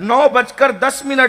9:10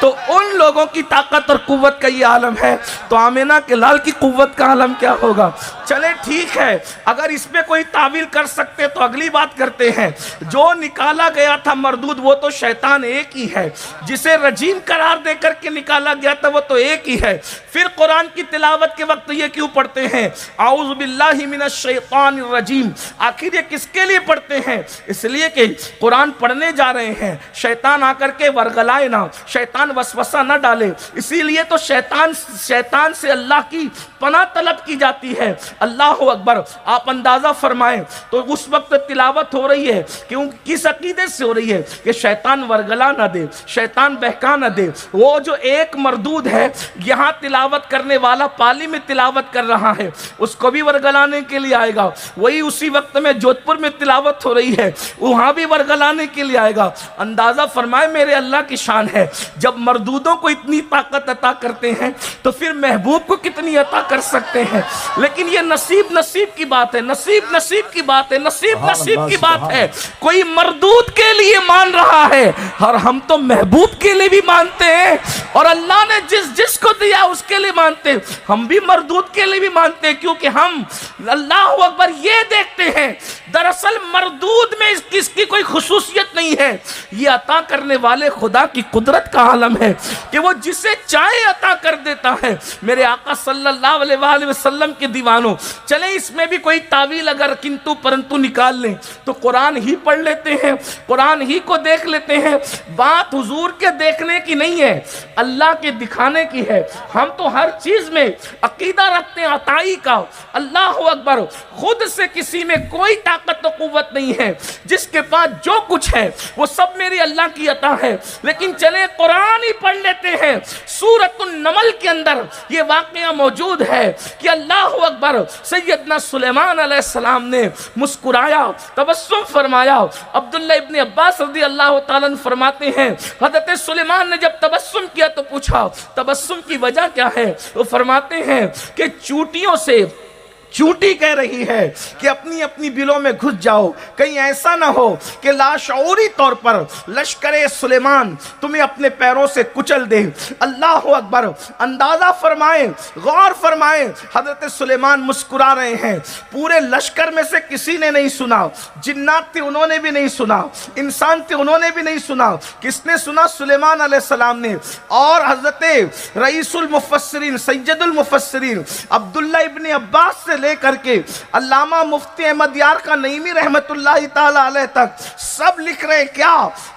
تو ان لوگوں کی طاقت اور قوت کا یہ عالم ہے، تو آمینہ کے لال کی قوت کا عالم کیا ہوگا؟ چلے ٹھیک ہے، اگر اس میں کوئی تعویل کر سکتے تو اگلی بات کرتے ہیں۔ جو نکالا گیا تھا مردود وہ تو شیطان ایک ہی ہے، جسے رجیم قرار دے کر کے نکالا گیا تھا وہ تو ایک ہی ہے۔ پھر قرآن کی تلاوت کے وقت یہ کیوں پڑھتے ہیں اعوذ باللہ من الشیطان الرجیم؟ آخر یہ کس کے لیے پڑھتے ہیں؟ اس لیے کہ قرآن پڑھنے جا رہے ہیں، شیطان آ کر کے ورغلائے نہ، شیطان وسوسہ نہ ڈالے، اسی لیے تو شیطان سے اللہ کی پناہ طلب کی جاتی ہے۔ اللہ اکبر، آپ اندازہ فرمائیں تو اس وقت تلاوت ہو رہی ہے کیوں، کس عقیدے سے ہو رہی ہے کہ شیطان ورگلا نہ دے، شیطان بہکا نہ دے۔ وہ جو ایک مردود ہے یہاں تلاوت کرنے والا پالی میں تلاوت کر رہا ہے، اس کو بھی ورگلانے کے لیے آئے گا، وہی اسی وقت میں جودھ پور میں تلاوت ہو رہی ہے وہاں بھی ورگلانے کے لیے آئے گا۔ اندازہ فرمائے میرے اللہ کی شان ہے، جب مردودوں کو اتنی طاقت عطا کرتے ہیں تو پھر محبوب کو کتنی عطا کر سکتے ہیں۔ لیکن یہ نصیب کی بات ہے، نصیب کی بات ہے، نصیب کی بات ہے۔ کوئی مردود کے لیے مان رہا ہے اور ہم تو محبوب کے لیے بھی مانتے ہیں، اور اللہ نے جس کو دیا اس کے لیے مانتے ہیں، ہم بھی مردود کے لیے بھی مانتے ہیں، کیونکہ ہم اللہ اکبر یہ دیکھتے ہیں دراصل مردود میں اس کی کوئی خصوصیت نہیں ہے، یہ عطا کرنے والے خدا کی قدرت کا عالم ہے کہ وہ جسے چاہے عطا کر دیتا ہے۔ میرے آقا صلی اللہ علیہ وآلہ وسلم کے دیوانوں، چلیں اس میں بھی کوئی تعویل اگر کنتو پرنتو نکال لیں تو قرآن ہی پڑھ لیتے ہیں، قرآن ہی کو دیکھ لیتے ہیں۔ بات حضور کے دیکھنے کی نہیں ہے، اللہ کے دکھانے کی ہے۔ ہم تو ہر چیز میں عقیدہ رکھتے ہیں عطائی کا۔ اللہ اکبر، خود سے کسی میں کوئی طاقت و قوت نہیں ہے، جس کے پاس جو کچھ ہے وہ سب میری اللہ کی عطا ہے۔ لیکن چلے قرآن ہی پڑھ لیتے ہیں۔ سورۃ النمل کے اندر یہ واقعہ موجود ہے کہ اللہ اکبر، سیدنا سلیمان علیہ السلام نے مسکرایا، تبسم فرمایا۔ عبداللہ ابن عباس رضی اللہ تعالیٰ عنہ فرماتے ہیں حضرت سلیمان نے جب تبسم کیا تو پوچھا تبسم کی وجہ کیا ہے؟ وہ فرماتے ہیں کہ چوٹیوں سے چوٹی کہہ رہی ہے کہ اپنی اپنی بلوں میں گھس جاؤ، کہیں ایسا نہ ہو کہ لاشعوری طور پر لشکر سلیمان تمہیں اپنے پیروں سے کچل دے۔ اللہ اکبر، اندازہ فرمائیں، غور فرمائیں، حضرت سلیمان مسکرا رہے ہیں، پورے لشکر میں سے کسی نے نہیں سنا، جنات تھے انہوں نے بھی نہیں سنا، انسان تھے انہوں نے بھی نہیں سنا، کس نے سنا؟ سلیمان علیہ السلام نے۔ اور حضرت رئیس المفسرین، سید المفسرین عبداللہ ابن عباس سے لے کر کے علامہ مفتی احمد یار کا نعیمی رحمت اللہ تعالی علیہ تک سب لکھ رہے ہیں کیا؟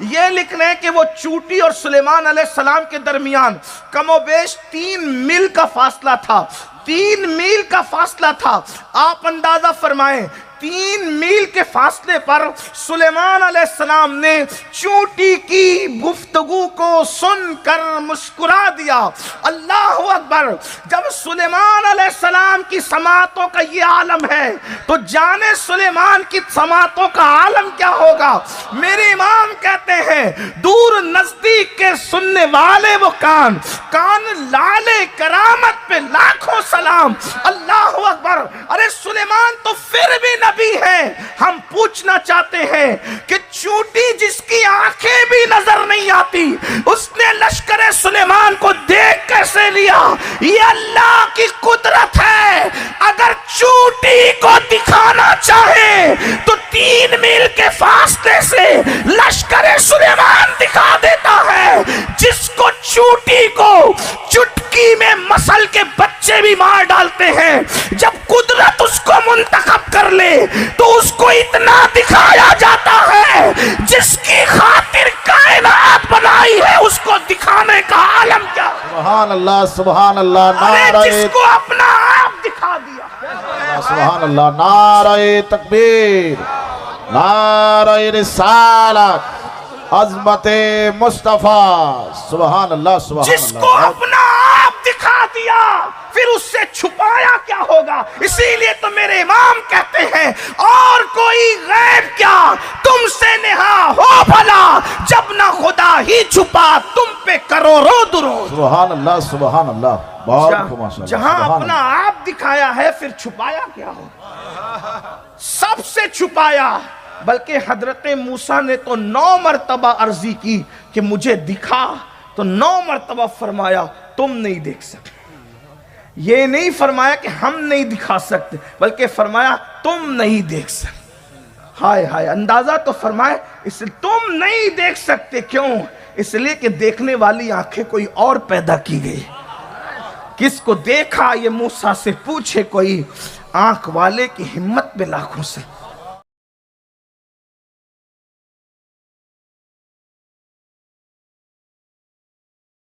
یہ لکھ رہے ہیں کہ وہ چوٹی اور سلیمان علیہ السلام کے درمیان کم و بیش 3 میل کا فاصلہ تھا، 3 میل کا فاصلہ تھا۔ آپ اندازہ فرمائیں 3 میل کے فاصلے پر سلیمان علیہ السلام نے چوٹی کی گفتگو کو سن کر مسکرا دیا۔ اللہ اکبر، جب سلیمان علیہ السلام کی سماعتوں کا یہ عالم ہے تو جانے سلیمان کی سماعتوں کا عالم کیا ہوگا؟ میرے امام کہتے ہیں دور نزدیک کے سننے والے وہ کان لالے کرامت پہ لاکھوں سلام۔ اللہ اکبر، ارے سلیمان تو پھر بھی نبی ہے۔ ہم پوچھنا چاہتے ہیں کہ چوٹی جس کی آنکھیں بھی نظر نہیں آتی اس نے لشکر سلیمان کو دیکھ کیسے لیا؟ یہ اللہ کی قدرت ہے۔ اگر چوٹی کو دکھانا چاہے تو 3 میل کے فاصلے سے لشکر سلیمان دکھا دیتا ہے، جس کو چوٹی کو چٹکی میں مسل کے بچے بھی مار ڈالتے ہیں۔ جب قدرت اس کو منتخب کر لے تو اس کو اتنا دکھایا جاتا ہے، جس کی خاطر کائنات بنائی ہے اس کو دکھانے کا عالم کیا؟ سبحان اللہ، سبحان اللہ، نعرہ جس کو اپنا آپ دکھا دیا۔ سبحان اللہ، نعرہ تکبیر، نعرہ رسالت، عظمت مصطفیٰ، سبحان اللہ، سبحان اللہ۔ جس کو اپنا آپ دکھا دیا پھر اس سے چھپایا کیا ہوگا؟ اسی لیے تو میرے امام کہتے ہیں اور کوئی غیب کیا تم سے نہا ہو بھلا، جب نہ خدا ہی چھپا تم پہ کروڑوں درود۔ سبحان اللہ، سبحان اللہ، بہت ماشاءاللہ۔ جہاں اپنا آپ دکھایا ہے پھر چھپایا کیا ہوگا؟ سب سے چھپایا، بلکہ حضرت موسیٰ نے تو 9 مرتبہ عرضی کی کہ مجھے دکھا، تو 9 مرتبہ فرمایا تم نہیں دیکھ سکتے۔ یہ نہیں فرمایا کہ ہم نہیں دکھا سکتے، بلکہ فرمایا تم نہیں دیکھ سکتے۔ ہائے ہائے، اندازہ تو فرمائے اس لیے تم نہیں دیکھ سکتے، کیوں؟ اس لیے کہ دیکھنے والی آنکھیں کوئی اور پیدا کی گئی۔ کس کو دیکھا یہ موسیٰ سے پوچھے کوئی، آنکھ والے کی ہمت پہ لاکھوں سے۔